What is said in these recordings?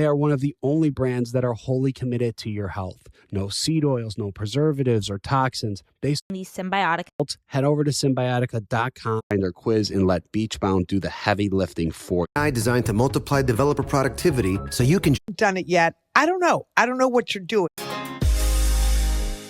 They are one of the only brands that are wholly committed to your health. No seed oils, no preservatives or toxins. They These symbiotic. Head over to Symbiotica.com, find their quiz, and let Beachbound do the heavy lifting for you. AI designed to multiply developer productivity so you can... Done it yet. I don't know. I don't know what you're doing.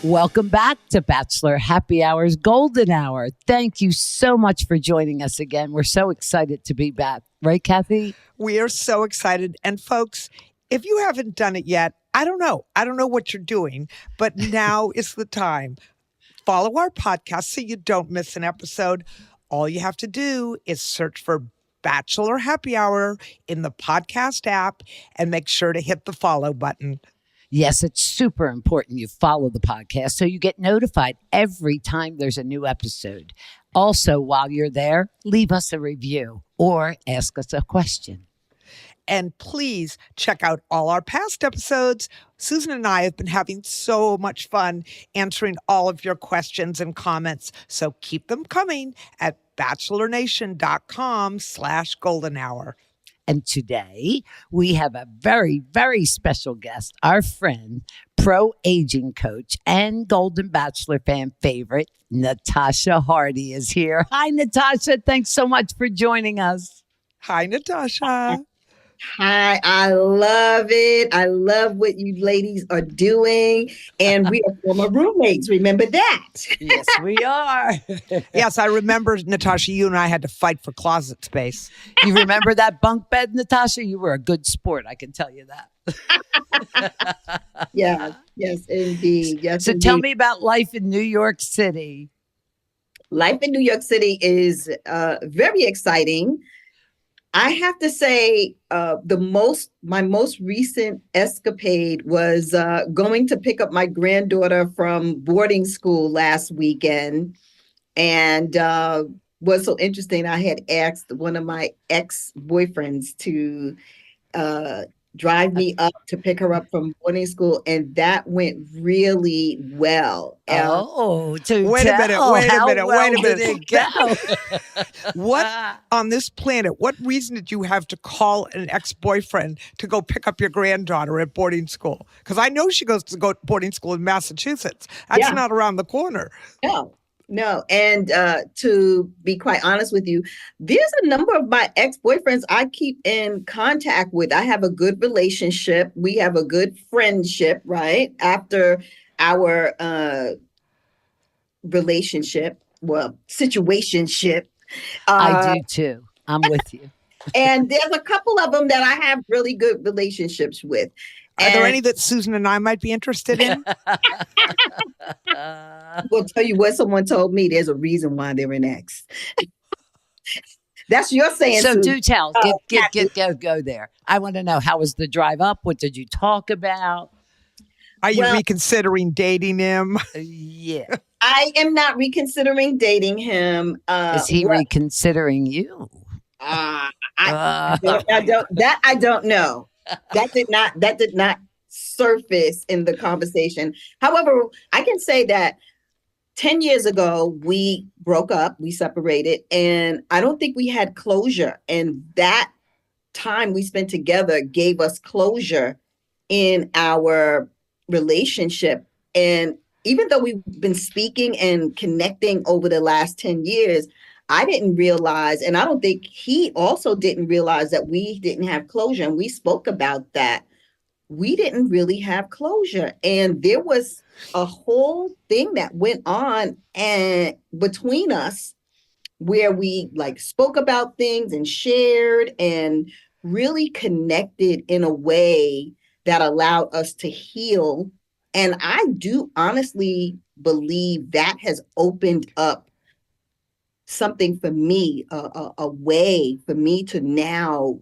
Welcome back to Bachelor Happy Hour's Golden Hour. Thank you so much for joining us again. We're so excited to be back. Right, Kathy? We are so excited. And folks, if you haven't done it yet, I don't know. I don't know what you're doing, but now is the time. Follow our podcast so you don't miss an episode. All you have to do is search for Bachelor Happy Hour in the podcast app and make sure to hit the follow button. Yes, it's super important you follow the podcast so you get notified every time there's a new episode. Also, while you're there, leave us a review or ask us a question. And please check out all our past episodes. Susan and I have been having so much fun answering all of your questions and comments. So keep them coming at bachelornation.com/golden hour. And today we have a very, very special guest, our friend, pro aging coach and Golden Bachelor fan favorite, Natasha Hardee is here. Hi, Natasha. Thanks so much for joining us. Hi, Natasha. Hi, I love it. I love what you ladies are doing. And we are former roommates. Remember that? Yes, we are. Yes, I remember, Natasha, you and I had to fight for closet space. You remember that bunk bed, Natasha? You were a good sport, I can tell you that. Yeah, yes, indeed. Yes, so indeed. Tell me about life in New York City. Life in New York City is very exciting. I have to say, my most recent escapade was going to pick up my granddaughter from boarding school last weekend, and was so interesting. I had asked one of my ex-boyfriends to drive me up to pick her up from boarding school, and that went really well. Wait a minute. Did it go? What on this planet, what reason did you have to call an ex-boyfriend to go pick up your granddaughter at boarding school? Because I know she goes to boarding school in Massachusetts. That's not around the corner. No. And to be quite honest with you, there's a number of my ex-boyfriends I keep in contact with. I have a good relationship. We have a good friendship, right? After our situationship. I do too. I'm with you. And there's a couple of them that I have really good relationships with. Are there any that Susan and I might be interested in? We'll tell you what someone told me. There's a reason why they're an ex. That's your saying. So Susan. do tell. Go there. I want to know, how was the drive up? What did you talk about? Are you reconsidering dating him? Yeah. I am not reconsidering dating him. Is he reconsidering you? I don't know. That did not surface in the conversation. However, I can say that 10 years ago, we broke up, we separated, and I don't think we had closure. And that time we spent together gave us closure in our relationship. And even though we've been speaking and connecting over the last 10 years, I didn't realize, and I don't think he also didn't realize, that we didn't have closure. And we spoke about that. We didn't really have closure. And there was a whole thing that went on and between us where we spoke about things and shared and really connected in a way that allowed us to heal. And I do honestly believe that has opened up something for me, a way for me to now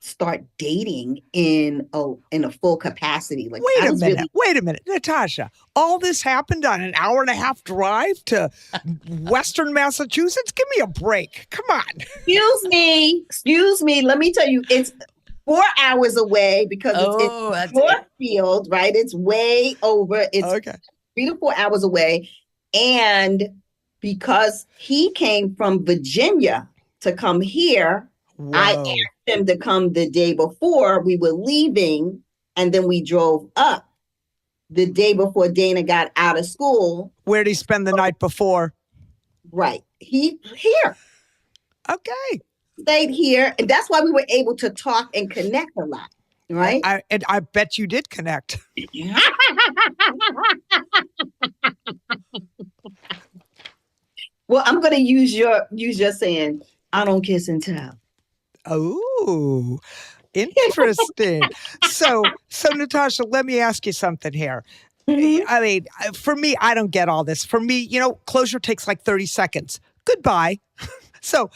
start dating in a full capacity. Wait a minute, Natasha. All this happened on an hour and a half drive to Western Massachusetts? Give me a break. Come on. Excuse me. Let me tell you, it's 4 hours away because it's Northfield, right? It's way over. It's 3 to 4 hours away. And because he came from Virginia to come here. I Whoa. asked them to come the day before we were leaving, and then we drove up the day before Dana got out of school. Where'd he spend the night before? Right. He here. Okay. Stayed here. And that's why we were able to talk and connect a lot. Right. And I bet you did connect. Well, I'm gonna use your saying, I don't kiss and tell. Oh, interesting. So Natasha, let me ask you something here. I mean, for me, I don't get all this. For me, closure takes like 30 seconds. Goodbye. So,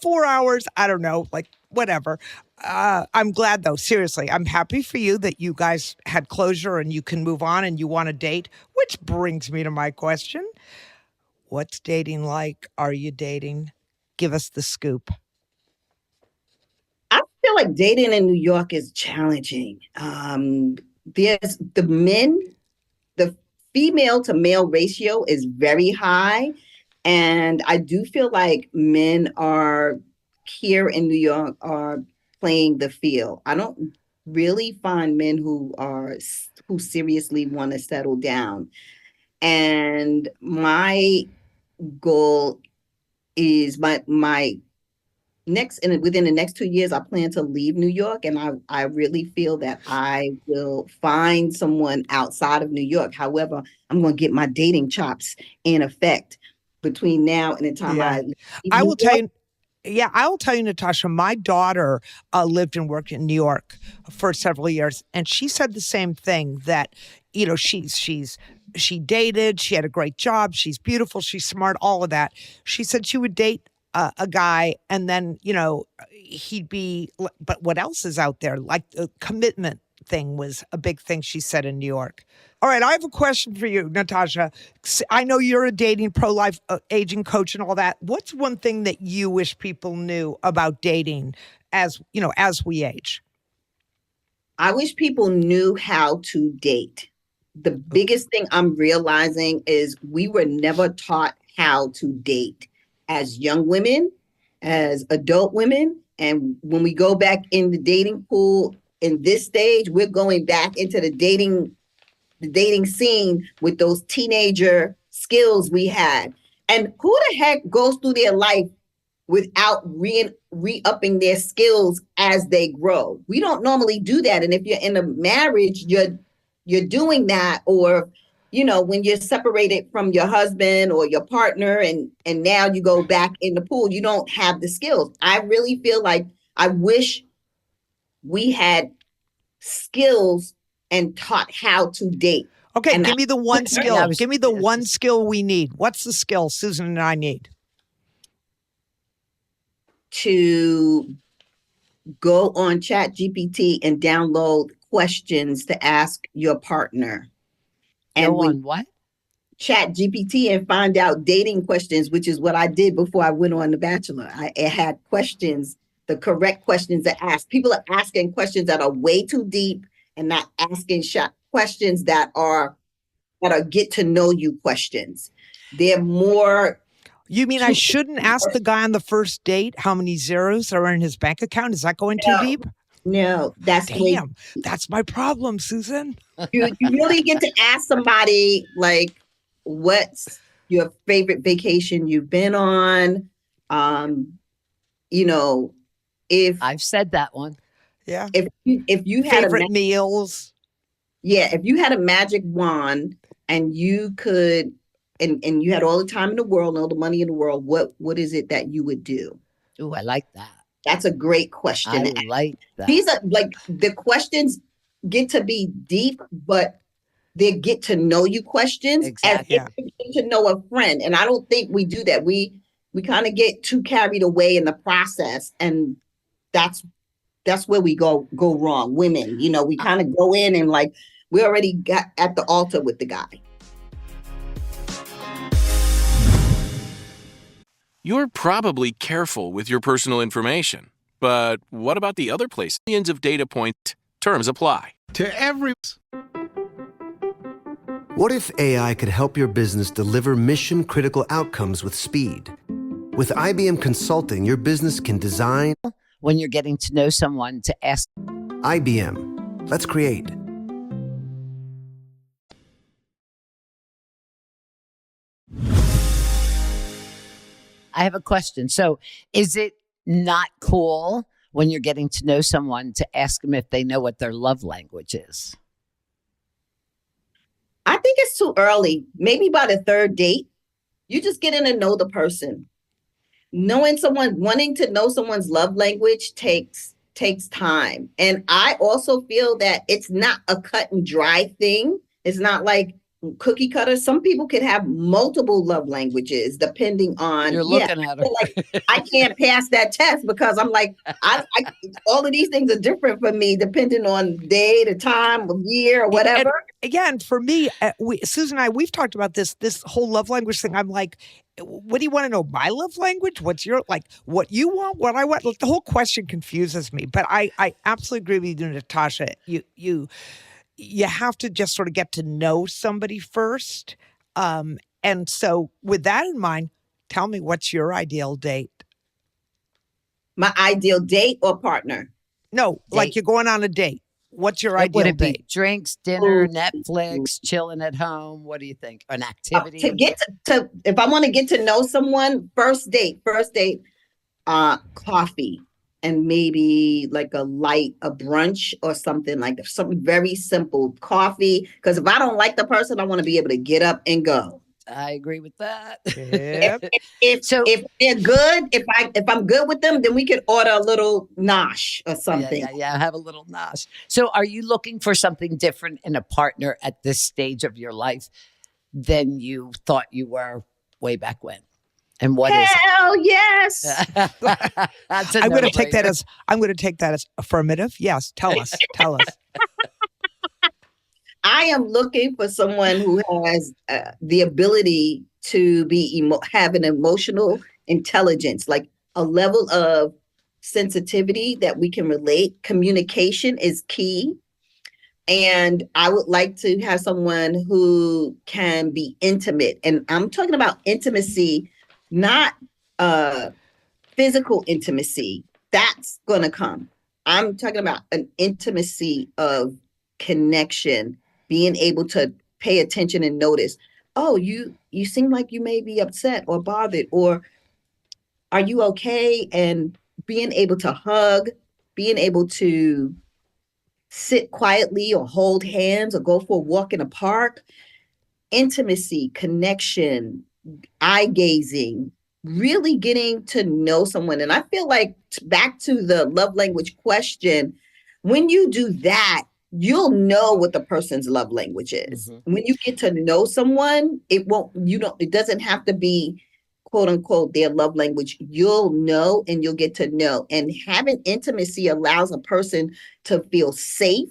4 hours, I don't know, like whatever. I'm glad though, seriously. I'm happy for you that you guys had closure and you can move on and you want to date, which brings me to my question. What's dating like? Are you dating? Give us the scoop. I feel like dating in New York is challenging. There's the female to male ratio is very high. And I do feel like men are here in New York are playing the field. I don't really find men who seriously want to settle down. And my goal is within the next 2 years, I plan to leave New York, and I really feel that I will find someone outside of New York. However, I'm going to get my dating chops in effect between now and the time I leave I New will tell York. you. Yeah, I will tell you, Natasha, my daughter lived and worked in New York for several years, and she said the same thing that, she dated, she had a great job, she's beautiful, she's smart, all of that. She said she would date a guy and then, he'd be, but what else is out there? Like the commitment thing was a big thing, she said, in New York. All right, I have a question for you, Natasha. I know you're a dating pro-life aging coach and all that. What's one thing that you wish people knew about dating as we age? I wish people knew how to date. The biggest thing I'm realizing is we were never taught how to date as young women, as adult women. And when we go back in the dating pool in this stage, we're going back into the dating scene with those teenager skills we had. And who the heck goes through their life without re-upping their skills as they grow? We don't normally do that. And if you're in a marriage, you're doing that, or when you're separated from your husband or your partner and now you go back in the pool, you don't have the skills. I really feel like I wish we had skills and taught how to date. Okay, And give me the one skill. Yeah, Give me the one skill we need. What's the skill Susan and I need? To go on ChatGPT and download questions to ask your partner. And Go on what? ChatGPT and find out dating questions, which is what I did before I went on The Bachelor. I had questions, the correct questions to ask. People are asking questions that are way too deep and not asking questions that are get to know you questions. They're more. You mean I shouldn't ask the guy on the first date how many zeros are in his bank account? Is that going too deep? No, that's That's my problem, Susan. you really get to ask somebody like, what's your favorite vacation you've been on? If I've said that one. Yeah. if you had Favorite meals. if you had a magic wand and you could and you had all the time in the world, all the money in the world, what is it that you would do? Ooh, I like that. That's a great question. I like that. These are like the questions get to be deep, but they get to know you questions Exactly. as if you get to know a friend. And I don't think we do that. We kind of get too carried away in the process, and that's where we go wrong. Women, we kind of go in and like we already got at the altar with the guy. You're probably careful with your personal information, but what about the other place? Millions of data points, terms apply. To every... What if AI could help your business deliver mission-critical outcomes with speed? With IBM Consulting, your business can design... when you're getting to know someone to ask? IBM. Let's create. I have a question. So is it not cool when you're getting to know someone to ask them if they know what their love language is? I think it's too early. Maybe by the third date, you just getting to know the person. Wanting to know someone's love language takes time. And I also feel that it's not a cut and dry thing. It's not like cookie cutter. Some people could have multiple love languages depending on. You're looking at her. Like, I can't pass that test because I'm like, I all of these things are different for me depending on day, the time of year, or whatever. And again, for me, Susan and I, we've talked about this whole love language thing. I'm like, what do you want to know? My love language? What's your, like, what you want, what I want? Like, the whole question confuses me. But I absolutely agree with you, Natasha. You have to just sort of get to know somebody first. And so with that in mind, tell me, what's your ideal date? My ideal date or partner? No, like you're going on a date. What's your ideal Would it be date? drinks, dinner, Netflix, chilling at home? What do you think? An activity? To get to if I want to get to know someone, first date, coffee. And maybe like a brunch or something, like something very simple, coffee. Because if I don't like the person, I want to be able to get up and go. I agree with that. Yep. If they're good, if I'm good with them, then we could order a little nosh or something. Yeah, have a little nosh. So are you looking for something different in a partner at this stage of your life than you thought you were way back when? And what is it? Hell yes. I'm going to take that as affirmative. Yes, tell us. I am looking for someone who has the ability to have an emotional intelligence, like a level of sensitivity that we can relate. Communication is key. And I would like to have someone who can be intimate. And I'm talking about intimacy, not physical intimacy. That's going to come. I'm talking about an intimacy of connection, being able to pay attention and notice, oh, you seem like you may be upset or bothered, or are you okay? And being able to hug, being able to sit quietly or hold hands or go for a walk in a park. Intimacy, connection, eye gazing, really getting to know someone. And I feel like, back to the love language question, when you do that, you'll know what the person's love language is. Mm-hmm. When you get to know someone, it doesn't have to be quote unquote their love language. You'll know, and you'll get to know. And having intimacy allows a person to feel safe,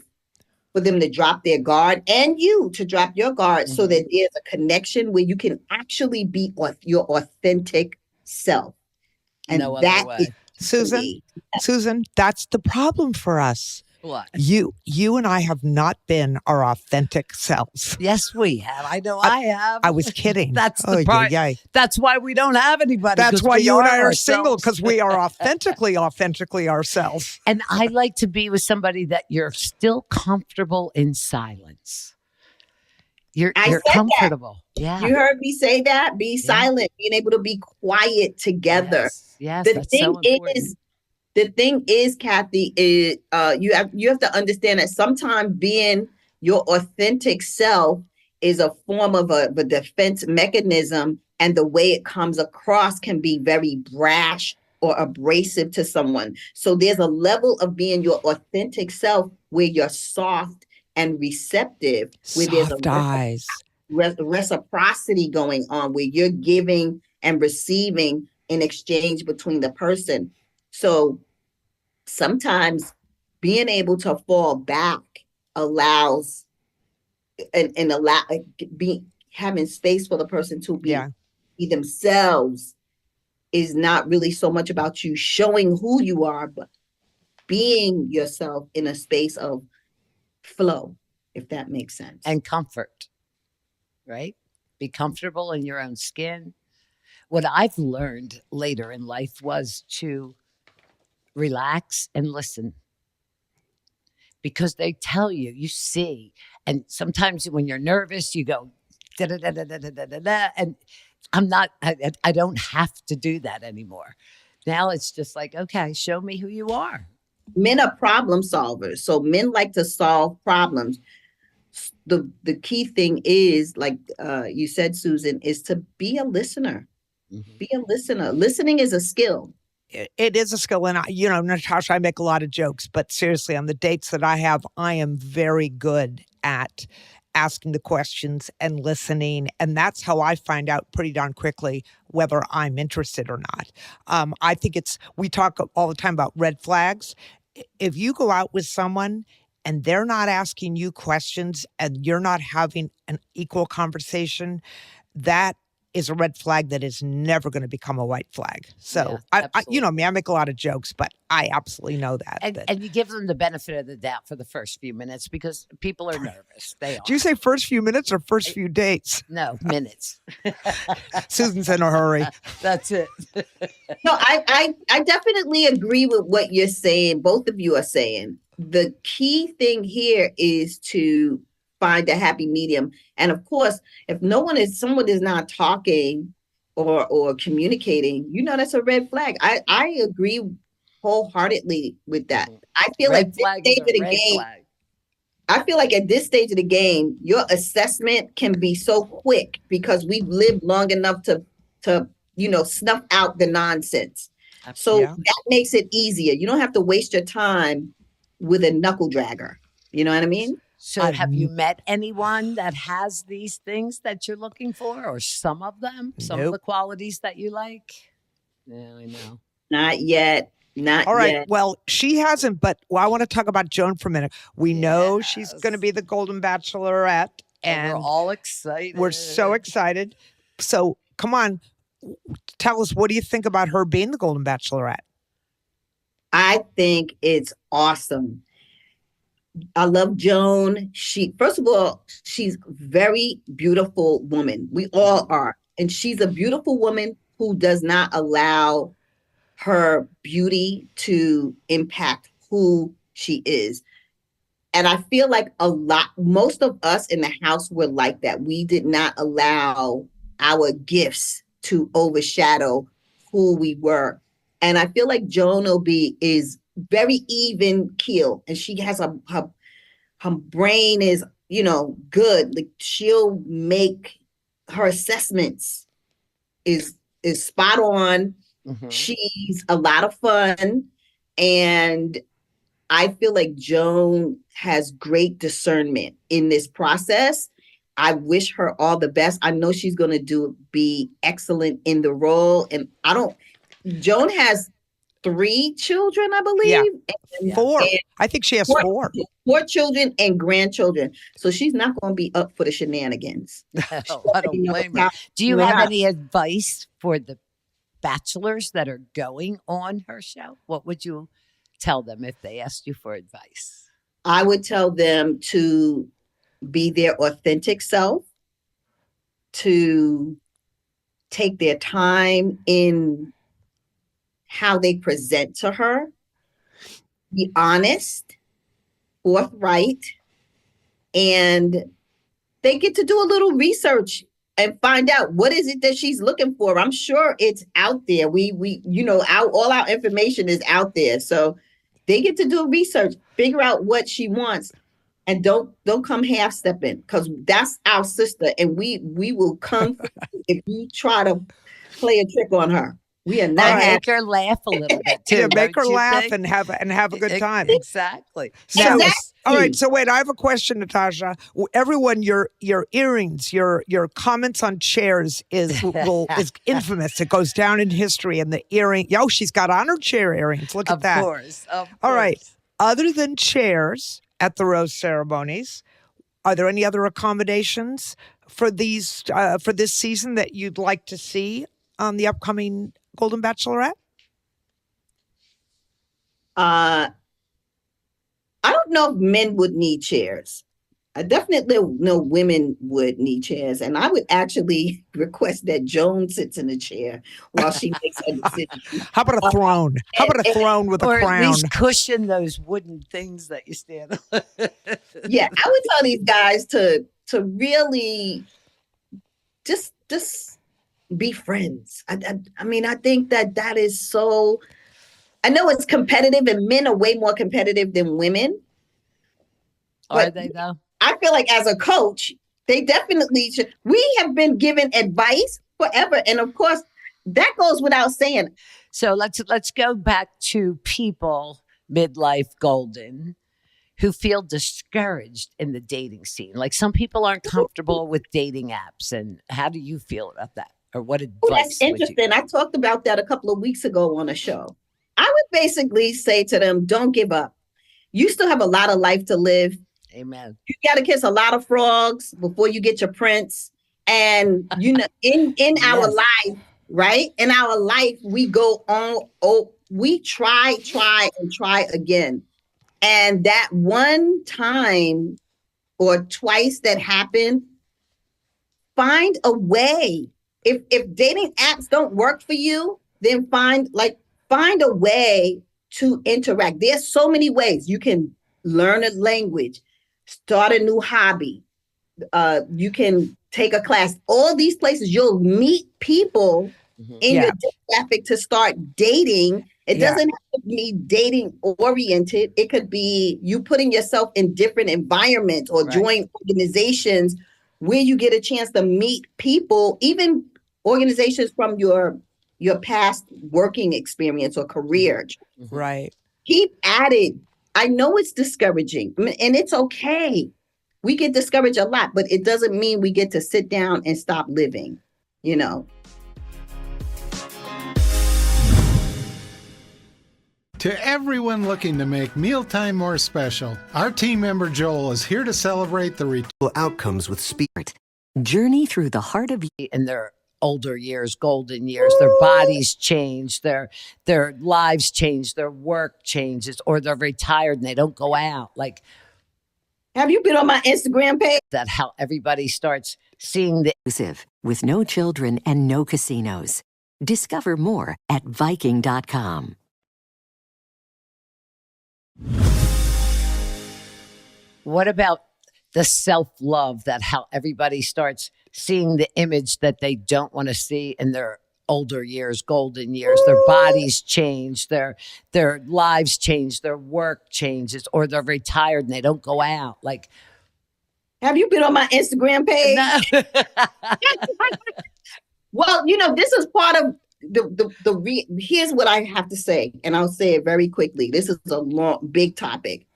for them to drop their guard, and you to drop your guard, so that there's a connection where you can actually be your authentic self. And no that other way. Susan, that's the problem for us. What? You and I have not been our authentic selves. Yes, we have. I know I have. I was kidding. That's the part. Yeah. That's why we don't have anybody. That's why you and I are ourselves. single, because we are authentically ourselves. And I like to be with somebody that you're still comfortable in silence. You're comfortable. That. Yeah. You heard me say that. Be silent. Being able to be quiet together. Yes. The thing is, Kathy, is you have to understand that sometimes being your authentic self is a form of a defense mechanism, and the way it comes across can be very brash or abrasive to someone. So there's a level of being your authentic self where you're soft and receptive, where soft eyes, reciprocity going on, where you're giving and receiving in exchange between the person. So sometimes being able to fall back allows having space for the person to be themselves is not really so much about you showing who you are, but being yourself in a space of flow, if that makes sense. And comfort, right? Be comfortable in your own skin. What I've learned later in life was to relax and listen. Because they tell you, you see. And sometimes when you're nervous, you go, da da da da da da da da da. And I don't have to do that anymore. Now it's just like, okay, show me who you are. Men are problem solvers. So men like to solve problems. The key thing is, like you said, Susan, is to be a listener. Mhm. Be a listener. Listening is a skill. It is a skill. And, Natasha, I make a lot of jokes, but seriously, on the dates that I have, I am very good at asking the questions and listening. And that's how I find out pretty darn quickly whether I'm interested or not. I think we talk all the time about red flags. If you go out with someone and they're not asking you questions and you're not having an equal conversation, that is a red flag that is never going to become a white flag. So, Yeah, I make a lot of jokes, but I absolutely know that. And you give them the benefit of the doubt for the first few minutes because people are nervous. They are. Do you say first few minutes or first few dates? No, minutes. Susan's in a hurry. That's it. No, I definitely agree with what you're saying. Both of you are saying. The key thing here is to find a happy medium. And of course, if someone is not talking or communicating, that's a red flag. I agree wholeheartedly with that. I feel like this stage of the game, I feel like at this stage of the game, your assessment can be so quick because we've lived long enough to snuff out the nonsense. So that makes it easier. You don't have to waste your time with a knuckle dragger. You know what I mean? So have you met anyone that has these things that you're looking for, or some of them, some of the qualities that you like? Yeah, I know. Not yet. Not All right. yet. Well, she hasn't, but I want to talk about Joan for a minute. We know she's going to be the Golden Bachelorette. And we're all excited. We're so excited. So come on, tell us, what do you think about her being the Golden Bachelorette? I think it's awesome. I love Joan. First of all, she's a very beautiful woman. We all are. And she's a beautiful woman who does not allow her beauty to impact who she is. And I feel like most of us in the house were like that. We did not allow our gifts to overshadow who we were. And I feel like Joan O'B is very even keel, and she has her brain is, good. Like she'll make her assessments is spot on. Mm-hmm. She's a lot of fun. And I feel like Joan has great discernment in this process. I wish her all the best. I know she's going to be excellent in the role. And Joan has 3 children, I believe. Yeah. 4. I think she has 4. 4 children and grandchildren. So she's not going to be up for the shenanigans. No, I don't blame her. Do you have any advice for the bachelors that are going on her show? What would you tell them if they asked you for advice? I would tell them to be their authentic self, to take their time in how they present to her, be honest, forthright, and they get to do a little research and find out what is it that she's looking for. I'm sure it's out there. All our information is out there. So they get to do research, figure out what she wants, and don't come half stepping, because that's our sister, and we will come if you try to play a trick on her. We are not make her laugh a little bit too. Yeah, make her laugh and have a good time. Exactly. So, all right. So wait, I have a question, Natasha. Everyone, your earrings, your comments on chairs is infamous. It goes down in history. And the earring, she's got on her chair earrings. Look at that. Of course. All right. Other than chairs at the rose ceremonies, are there any other accommodations for this season that you'd like to see on the upcoming Golden Bachelorette? I don't know if men would need chairs. I definitely know women would need chairs, and I would actually request that Joan sits in a chair while she makes her decision. How about a throne? How about a throne with a or crown? at least cushion those wooden things that you stand on. Yeah, I would tell these guys to really just be friends. I mean, I think that is so. I know it's competitive, and men are way more competitive than women. Are they though? I feel like as a coach, they definitely should. We have been given advice forever, and of course, that goes without saying. So let's go back to people midlife golden who feel discouraged in the dating scene. Like some people aren't comfortable with dating apps, and how do you feel about that? Or what advice? Oh, that's interesting. I talked about that a couple of weeks ago on a show. I would basically say to them, don't give up. You still have a lot of life to live. Amen. You got to kiss a lot of frogs before you get your prince. And, you know, in our life, right? In our life, we go on, we try and try again. And that one time or twice that happened, find a way. If dating apps don't work for you, then find a way to interact. There's so many ways. You can learn a language, start a new hobby. You can take a class. All these places, you'll meet people in your demographic to start dating. It doesn't have to be dating oriented. It could be you putting yourself in different environments or join organizations where you get a chance to meet people, even organizations from your past working experience or career. Right. Keep at it. I know it's discouraging, and it's okay. We get discouraged a lot, but it doesn't mean we get to sit down and stop living, you know. To everyone looking to make mealtime more special, our team member Joel is here to celebrate the outcomes with speed. Journey through the heart of in their older years, golden years, their bodies change, their lives change, their work changes, or they're retired and they don't go out. Like, have you been on my Instagram page? That how everybody starts seeing the exclusive with no children and no casinos. Discover more at Viking.com. What about the self-love that how everybody starts seeing the image that they don't want to see in their older years, golden years, their bodies change, their lives change, their work changes, or they're retired and they don't go out. Like, have you been on my Instagram page? No. Well, you know, this is part of here's what I have to say, and I'll say it very quickly. This is a big topic.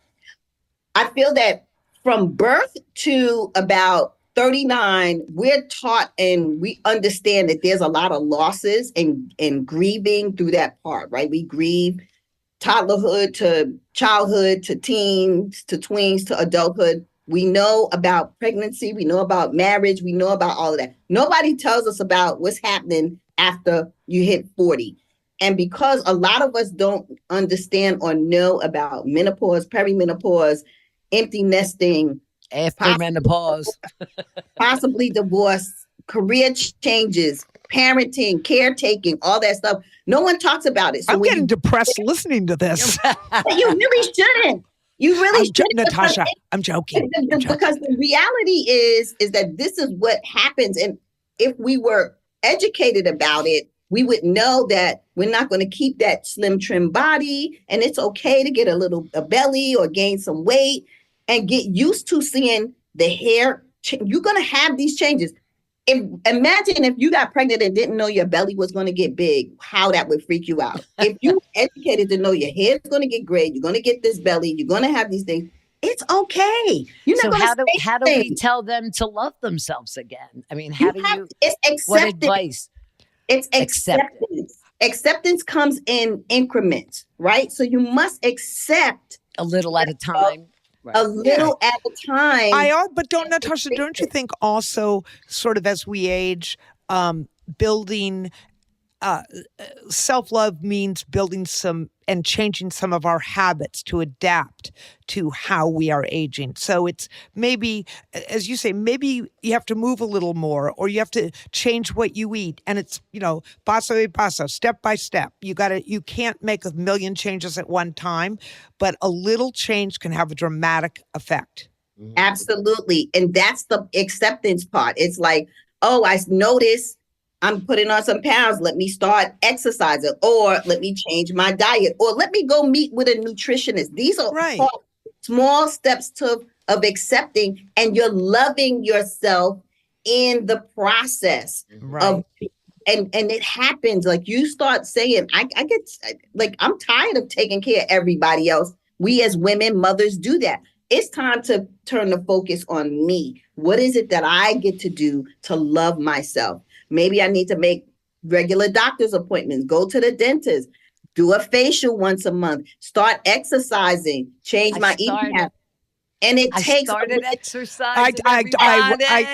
I feel that from birth to about 39, we're taught and we understand that there's a lot of losses and grieving through that part, right? We grieve toddlerhood to childhood to teens to tweens to adulthood. We know about pregnancy. We know about marriage. We know about all of that. Nobody tells us about what's happening after you hit 40. And because a lot of us don't understand or know about menopause, perimenopause, empty nesting, after menopause, possibly divorce, career changes, parenting, caretaking, all that stuff. No one talks about it. So I'm getting depressed listening to this. You really shouldn't. You really shouldn't. Natasha, I'm joking. Because the reality is that this is what happens. And if we were educated about it, we would know that we're not going to keep that slim, trim body. And it's okay to get a belly or gain some weight and get used to seeing the hair. You're going to have these changes. Imagine if you got pregnant and didn't know your belly was going to get big, how that would freak you out. If you were educated to know your hair is going to get gray, you're going to get this belly, you're going to have these things, it's okay. So how do we tell them to love themselves again? I mean, it's acceptance. What advice? It's acceptance. Acceptance comes in increments, right? So you must accept a little at a time. Right. A little at a time. But Natasha, don't you think also sort of as we age, building self-love means building some and changing some of our habits to adapt to how we are aging. So it's maybe, as you say, maybe you have to move a little more, or you have to change what you eat. And it's, paso a paso, step by step. You can't make a million changes at one time, but a little change can have a dramatic effect. Absolutely. And that's the acceptance part. It's like, oh, I notice I'm putting on some pounds. Let me start exercising, or let me change my diet, or let me go meet with a nutritionist. These are Right. all small steps of accepting, and you're loving yourself in the process of, and it happens. Like you start saying, I get like, I'm tired of taking care of everybody else. We as women, mothers do that. It's time to turn the focus on me. What is it that I get to do to love myself? Maybe I need to make regular doctor's appointments, go to the dentist, do a facial once a month, start exercising, change my eating habits. And it takes started exercising.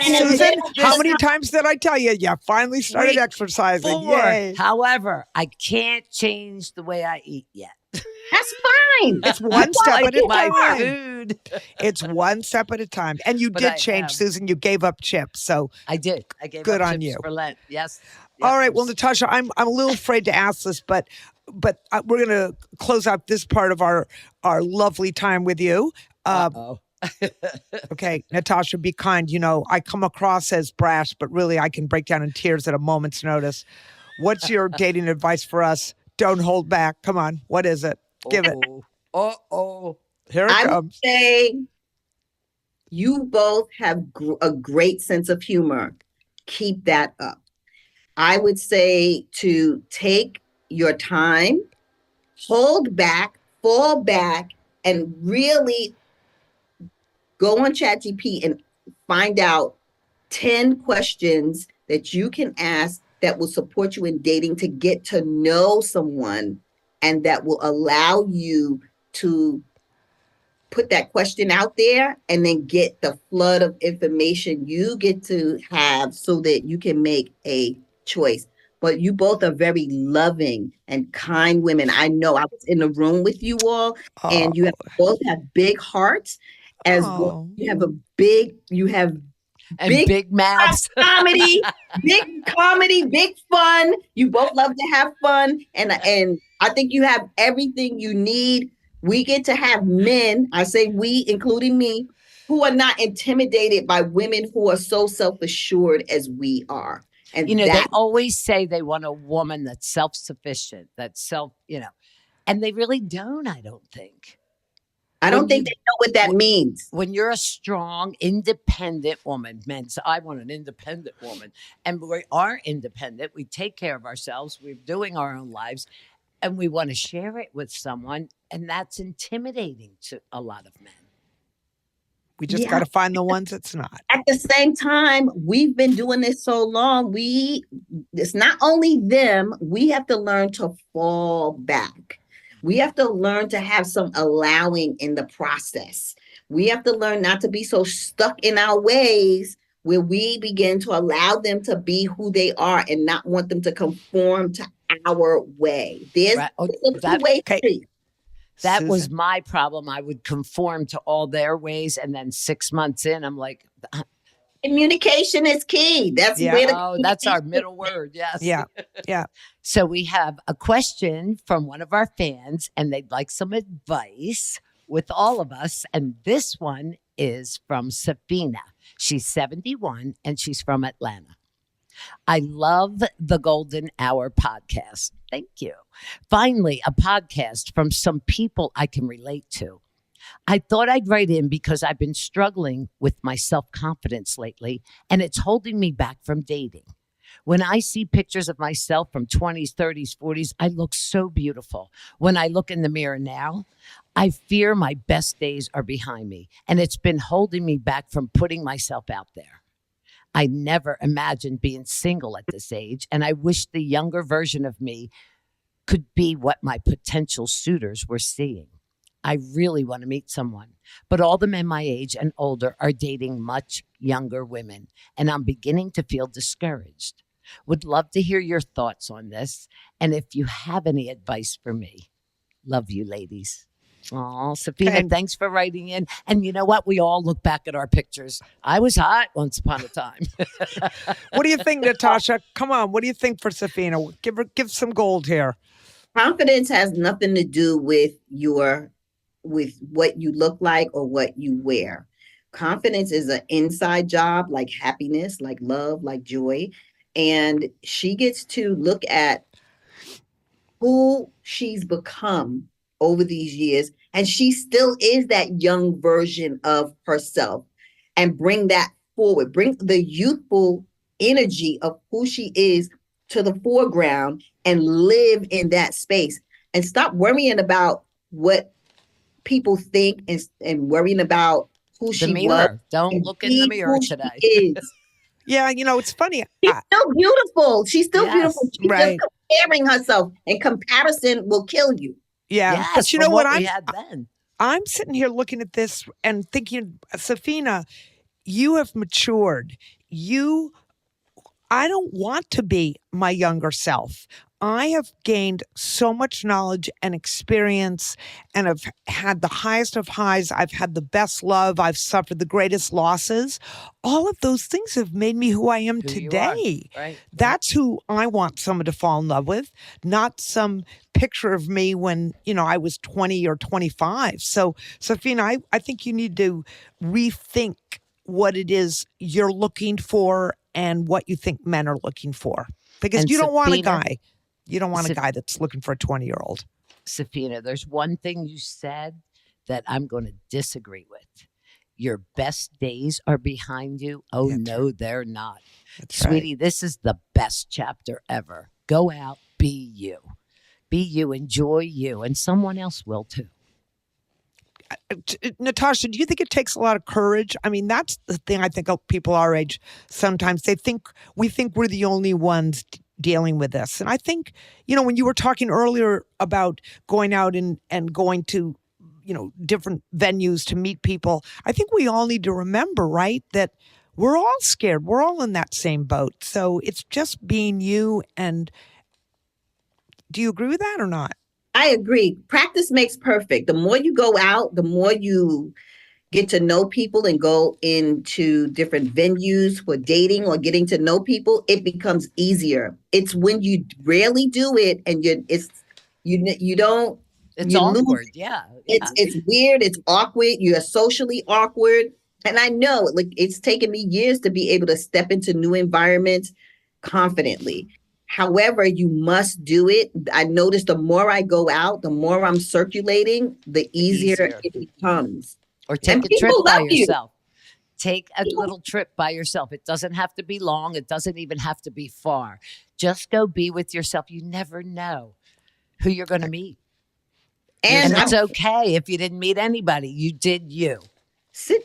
Susan, how many times did I tell you? Yeah, finally started exercising. 4. Yay. However, I can't change the way I eat yet. That's fine. It's one step at a my time. food. It's one step at a time. And you did change, Susan. You gave up chips. So I did. I gave good up on chips you. for Lent. Yes. All right. Well, Natasha, I'm a little afraid to ask this, but we're going to close out this part of our lovely time with you. Okay, Natasha, be kind. I come across as brash, but really I can break down in tears at a moment's notice. What's your dating advice for us? Don't hold back. Come on. What is it? Give it. Here it I comes. would say you both have a great sense of humor. Keep that up. I would say to take your time, hold back, fall back, and really go on ChatGPT and find out 10 questions that you can ask that will support you in dating to get to know someone, and that will allow you to put that question out there and then get the flood of information you get to have so that you can make a choice. But you both are very loving and kind women. I know I was in the room with you all, and you both have big hearts as well. You have big mouths, big comedy, big fun. You both love to have fun, and I think you have everything you need. We get to have men, I say we, including me, who are not intimidated by women who are so self-assured as we are. And they always say they want a woman that's self-sufficient, and they really don't, I don't think. I don't think they know what that means. When you're a strong, independent woman, men say, I want an independent woman. And we are independent. We take care of ourselves. We're doing our own lives. And we want to share it with someone. And that's intimidating to a lot of men. We just got to find the ones that's not. At the same time, we've been doing this so long. It's not only them. We have to learn to fall back. We have to learn to have some allowing in the process. We have to learn not to be so stuck in our ways, where we begin to allow them to be who they are and not want them to conform to our way. There's a two-way street. That Susan? was my problem. I would conform to all their ways. And then 6 months in, I'm like, communication is key. That's that's our middle word. Yes. Yeah. So we have a question from one of our fans, and they'd like some advice with all of us. And this one is from Safina. She's 71 and she's from Atlanta. I love the Golden Hour podcast. Thank you. Finally, a podcast from some people I can relate to. I thought I'd write in because I've been struggling with my self-confidence lately, and it's holding me back from dating. When I see pictures of myself from 20s, 30s, 40s, I look so beautiful. When I look in the mirror now, I fear my best days are behind me, and it's been holding me back from putting myself out there. I never imagined being single at this age, and I wish the younger version of me could be what my potential suitors were seeing. I really want to meet someone, but all the men my age and older are dating much younger women, and I'm beginning to feel discouraged. Would love to hear your thoughts on this. And if you have any advice for me, love you, ladies. Oh, Safina, And- thanks for writing in. And you know what? We all look back at our pictures. I was hot once upon a time. What do you think, Natasha? Come on. What do you think for Safina? Give some gold here. Confidence has nothing to do with what you look like or what you wear. Confidence is an inside job, like happiness, like love, like joy. And she gets to look at who she's become over these years. And she still is that young version of herself, and bring that forward, bring the youthful energy of who she is to the foreground and live in that space, and stop worrying about what people think and worrying about who The she was. mirror. Don't and look in the be mirror who she today. is. Yeah, it's funny. She's still beautiful. She's still Yes, beautiful. She's right. just comparing herself, and comparison will kill you. Yeah, Yes, but you from know what? we had then. I'm sitting here looking at this and thinking, Safina, you have matured. I don't want to be my younger self. I have gained so much knowledge and experience, and I've had the highest of highs. I've had the best love. I've suffered the greatest losses. All of those things have made me who I am Who you today. are, right? That's who I want someone to fall in love with, not some picture of me when, I was 20 or 25. So, Safina, I think you need to rethink what it is you're looking for and what you think men are looking for. Because And you don't want a Safina- guy. You don't want a Saf- guy that's looking for a 20-year-old. Safina, there's one thing you said that I'm going to disagree with. Your best days are behind you. Oh, That's no, they're not. That's right. Sweetie, this is the best chapter ever. Go out, be you. Be you, enjoy you, and someone else will too. Natasha, do you think it takes a lot of courage? I mean, that's the thing I think of people our age. Sometimes we think we're the only ones dealing with this. And I think, when you were talking earlier about going out and going to, different venues to meet people, I think we all need to remember, right, that we're all scared. We're all in that same boat. So it's just being you. And do you agree with that or not? I agree. Practice makes perfect. The more you go out, the more you get to know people and go into different venues for dating or getting to know people, it becomes easier. It's when you rarely do it and It's you awkward, lose. yeah. It's weird. It's awkward. You're socially awkward. And I know, it's taken me years to be able to step into new environments confidently. However, you must do it. I notice the more I go out, the more I'm circulating, the easier it becomes. Or take And a trip people by love you. yourself. Take a little trip by yourself. It doesn't have to be long. It doesn't even have to be far. Just go be with yourself. You never know who you're going to meet. And it's okay if you didn't meet anybody. You did you.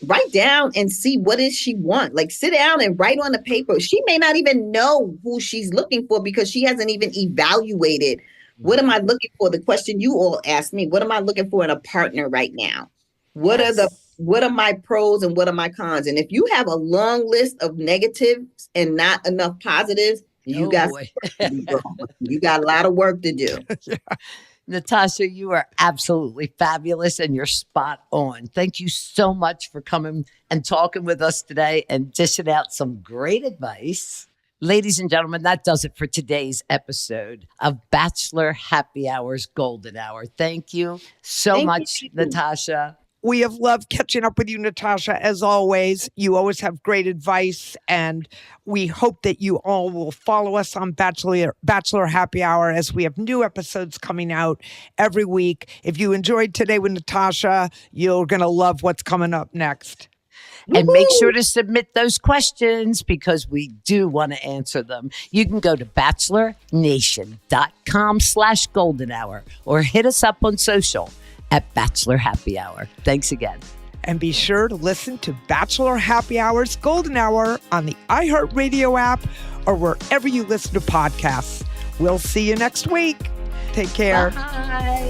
Write down and see what does she want. Sit down and write on the paper. She may not even know who she's looking for because she hasn't even evaluated. What am I looking for? The question you all asked me, what am I looking for in a partner right now? What are my pros and what are my cons? And if you have a long list of negatives and not enough positives, you got a lot of work to do. Yeah. Natasha, you are absolutely fabulous and you're spot on. Thank you so much for coming and talking with us today and dishing out some great advice. Ladies and gentlemen, that does it for today's episode of Bachelor Happy Hour's Golden Hour. Thank you so much, Natasha. We have loved catching up with you, Natasha, as always. You always have great advice, and we hope that you all will follow us on Bachelor Happy Hour as we have new episodes coming out every week. If you enjoyed today with Natasha, you're going to love what's coming up next. And make sure to submit those questions because we do want to answer them. You can go to bachelornation.com/golden hour or hit us up on social at Bachelor Happy Hour. Thanks again. And be sure to listen to Bachelor Happy Hour's Golden Hour on the iHeartRadio app or wherever you listen to podcasts. We'll see you next week. Take care. Bye.